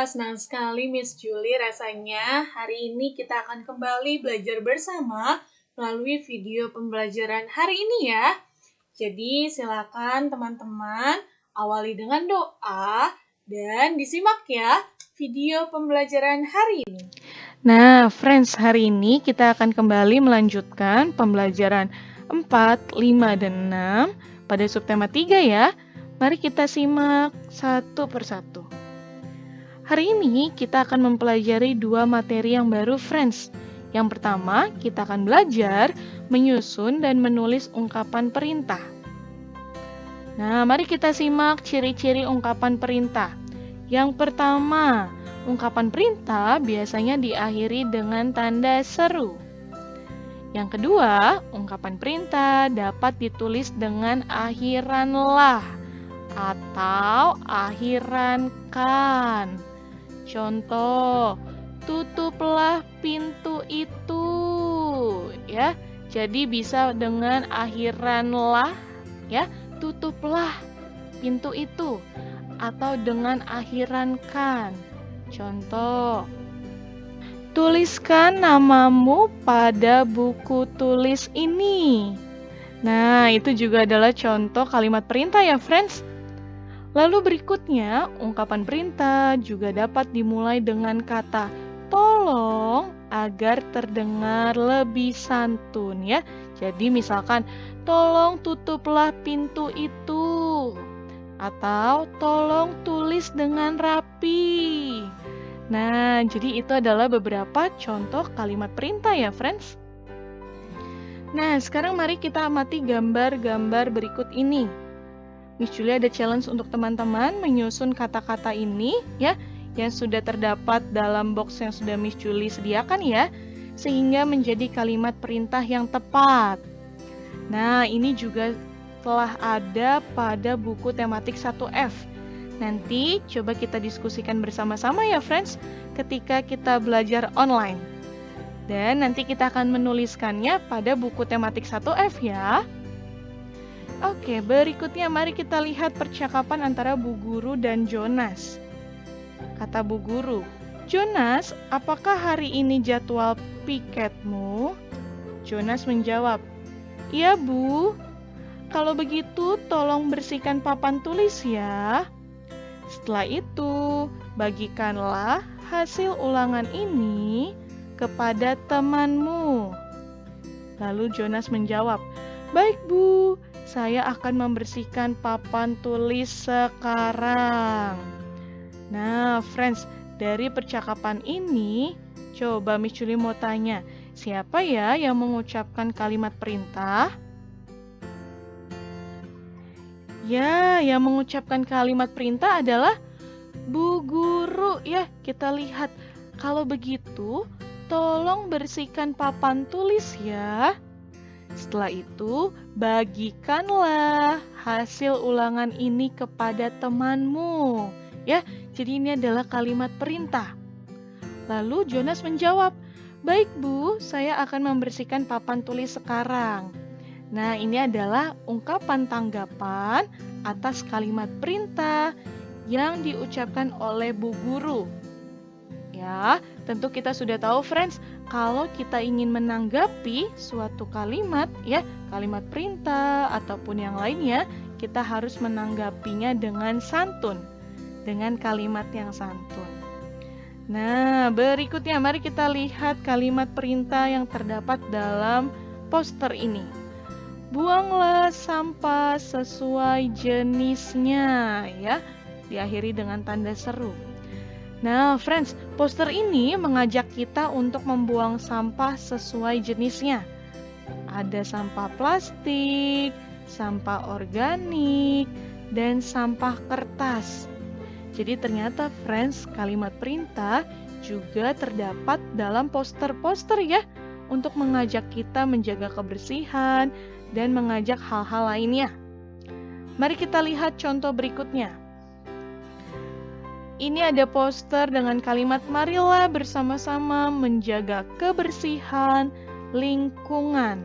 senang sekali Miss Julie rasanya hari ini kita akan kembali belajar bersama melalui video pembelajaran hari ini ya. Jadi silakan teman-teman awali dengan doa dan disimak ya video pembelajaran hari ini. Nah, friends, hari ini kita akan kembali melanjutkan pembelajaran 4, 5, dan 6 pada subtema 3 ya. Mari kita simak satu persatu. Hari ini kita akan mempelajari 2 materi yang baru, friends. Yang pertama, kita akan belajar menyusun dan menulis ungkapan perintah. Nah, mari kita simak ciri-ciri ungkapan perintah. Yang pertama, ungkapan perintah biasanya diakhiri dengan tanda seru. Yang kedua, ungkapan perintah dapat ditulis dengan akhiran lah atau akhiran kan. Contoh, tutuplah pintu itu, ya. Jadi bisa dengan akhiran lah, ya, tutuplah pintu itu, atau dengan akhiran kan. Contoh, tuliskan namamu pada buku tulis ini. Nah, itu juga adalah contoh kalimat perintah ya, friends. Lalu berikutnya, ungkapan perintah juga dapat dimulai dengan kata tolong agar terdengar lebih santun ya. Jadi misalkan, tolong tutuplah pintu itu. Atau tolong tulis dengan rapi. Nah, jadi itu adalah beberapa contoh kalimat perintah ya, friends. Nah, sekarang mari kita amati gambar-gambar berikut ini. Miss Julie ada challenge untuk teman-teman menyusun kata-kata ini ya, yang sudah terdapat dalam box yang sudah Miss Julie sediakan ya, sehingga menjadi kalimat perintah yang tepat. Nah, ini juga telah ada pada buku tematik 1F. Nanti coba kita diskusikan bersama-sama ya, friends, ketika kita belajar online. Dan nanti kita akan menuliskannya pada buku tematik 1F ya. Oke, berikutnya mari kita lihat percakapan antara Bu Guru dan Jonas. Kata Bu Guru, "Jonas, apakah hari ini jadwal piketmu?" Jonas menjawab, "Iya, Bu. Kalau begitu, tolong bersihkan papan tulis ya. Setelah itu, bagikanlah hasil ulangan ini kepada temanmu." Lalu Jonas menjawab, "Baik, Bu. Saya akan membersihkan papan tulis sekarang." Nah, friends, dari percakapan ini, coba Miss Julie mau tanya, siapa ya yang mengucapkan kalimat perintah? Ya, yang mengucapkan kalimat perintah adalah Bu Guru. Ya, kita lihat. Kalau begitu, tolong bersihkan papan tulis ya. Setelah itu, bagikanlah hasil ulangan ini kepada temanmu. Ya, jadi ini adalah kalimat perintah. Lalu Jonas menjawab, "Baik, Bu, saya akan membersihkan papan tulis sekarang." Nah, ini adalah ungkapan tanggapan atas kalimat perintah yang diucapkan oleh Bu Guru. Ya, tentu kita sudah tahu, friends, kalau kita ingin menanggapi suatu kalimat, ya, kalimat perintah ataupun yang lainnya, kita harus menanggapinya dengan santun, dengan kalimat yang santun. Nah, berikutnya mari kita lihat kalimat perintah yang terdapat dalam poster ini. Buanglah sampah sesuai jenisnya, ya, diakhiri dengan tanda seru. Nah, friends, poster ini mengajak kita untuk membuang sampah sesuai jenisnya. Ada sampah plastik, sampah organik, dan sampah kertas. Jadi ternyata, friends, kalimat perintah juga terdapat dalam poster-poster ya, untuk mengajak kita menjaga kebersihan dan mengajak hal-hal lainnya. Mari kita lihat contoh berikutnya. Ini ada poster dengan kalimat marilah bersama-sama menjaga kebersihan lingkungan.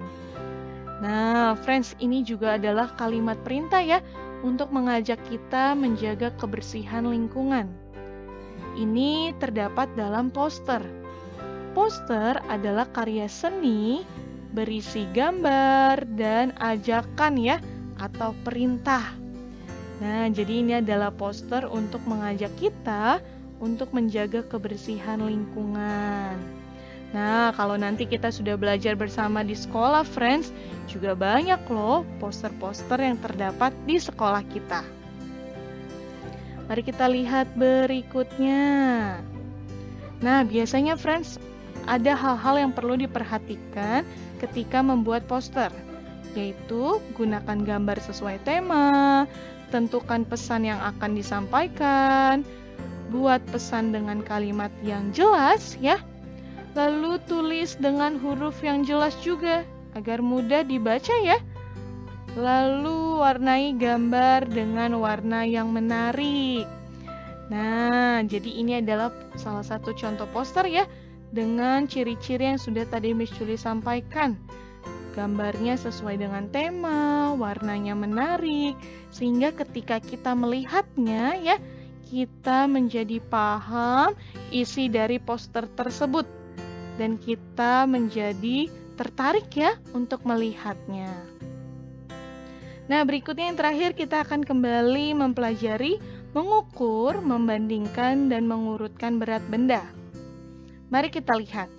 Nah, friends, ini juga adalah kalimat perintah ya untuk mengajak kita menjaga kebersihan lingkungan. ini terdapat dalam poster. Poster adalah karya seni berisi gambar dan ajakan ya, atau perintah. Nah, jadi ini adalah poster untuk mengajak kita untuk menjaga kebersihan lingkungan. Nah, kalau nanti kita sudah belajar bersama di sekolah, friends, juga banyak loh poster-poster yang terdapat di sekolah kita. Mari kita lihat berikutnya. Nah, biasanya, friends, ada hal-hal yang perlu diperhatikan ketika membuat poster, yaitu gunakan gambar sesuai tema, tentukan pesan yang akan disampaikan, buat pesan dengan kalimat yang jelas ya, lalu tulis dengan huruf yang jelas juga agar mudah dibaca ya. Lalu warnai gambar dengan warna yang menarik. Nah, jadi ini adalah salah satu contoh poster ya, dengan ciri-ciri yang sudah tadi Miss Julie sampaikan. Gambarnya sesuai dengan tema, warnanya menarik, sehingga ketika kita melihatnya ya, kita menjadi paham isi dari poster tersebut. Dan kita menjadi tertarik ya untuk melihatnya. Nah, berikutnya yang terakhir kita akan kembali mempelajari mengukur, membandingkan, dan mengurutkan berat benda. Mari kita lihat.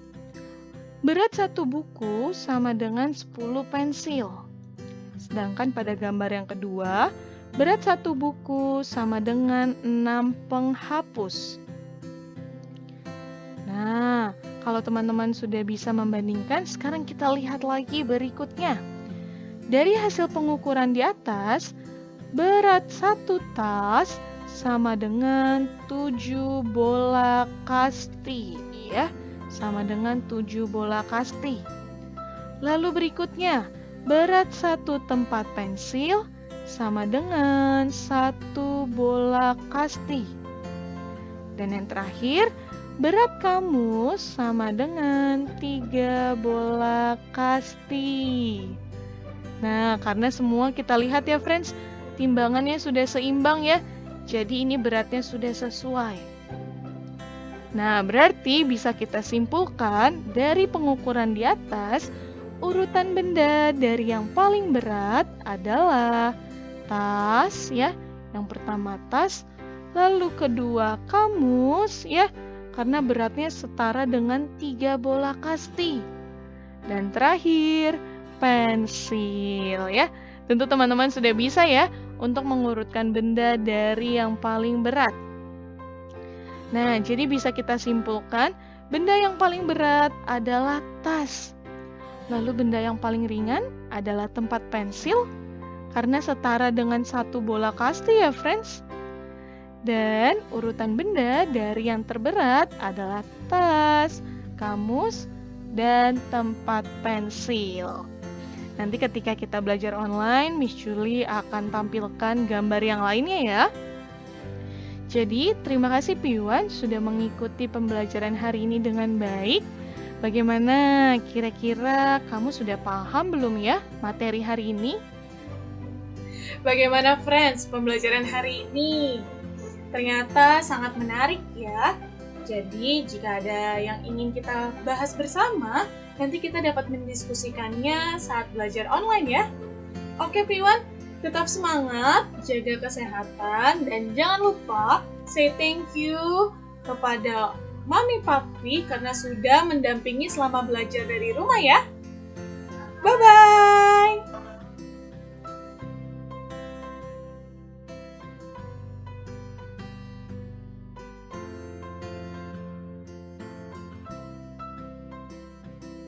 Berat satu buku sama dengan 10 pensil. Sedangkan pada gambar yang kedua, berat satu buku sama dengan 6 penghapus. Nah, kalau teman-teman sudah bisa membandingkan, sekarang kita lihat lagi berikutnya. Dari hasil pengukuran di atas, berat satu tas sama dengan 7 bola kasti, ya, sama dengan 7 bola kasti. Lalu berikutnya, berat satu tempat pensil sama dengan 1 bola kasti. Dan yang terakhir, berat kamus sama dengan 3 bola kasti. Nah, karena semua kita lihat ya friends, timbangannya sudah seimbang ya. Jadi ini beratnya sudah sesuai. Nah, berarti bisa kita simpulkan dari pengukuran di atas, urutan benda dari yang paling berat adalah tas ya. Yang pertama tas, lalu kedua kamus ya, karena beratnya setara dengan 3 bola kasti. Dan terakhir, pensil ya. Tentu teman-teman sudah bisa ya untuk mengurutkan benda dari yang paling berat. Nah, jadi bisa kita simpulkan benda yang paling berat adalah tas. Lalu benda yang paling ringan adalah tempat pensil karena setara dengan 1 bola kasti ya, friends. Dan urutan benda dari yang terberat adalah tas, kamus, dan tempat pensil. Nanti ketika kita belajar online, Miss Julie akan tampilkan gambar yang lainnya ya. Jadi, terima kasih Piwan sudah mengikuti pembelajaran hari ini dengan baik. Bagaimana kira-kira kamu sudah paham belum ya materi hari ini? Bagaimana friends pembelajaran hari ini? Ternyata sangat menarik ya. Jadi jika ada yang ingin kita bahas bersama, nanti kita dapat mendiskusikannya saat belajar online ya. Oke Piwan, tetap semangat, jaga kesehatan, dan jangan lupa say thank you kepada Mami Papi karena sudah mendampingi selama belajar dari rumah ya. Bye-bye!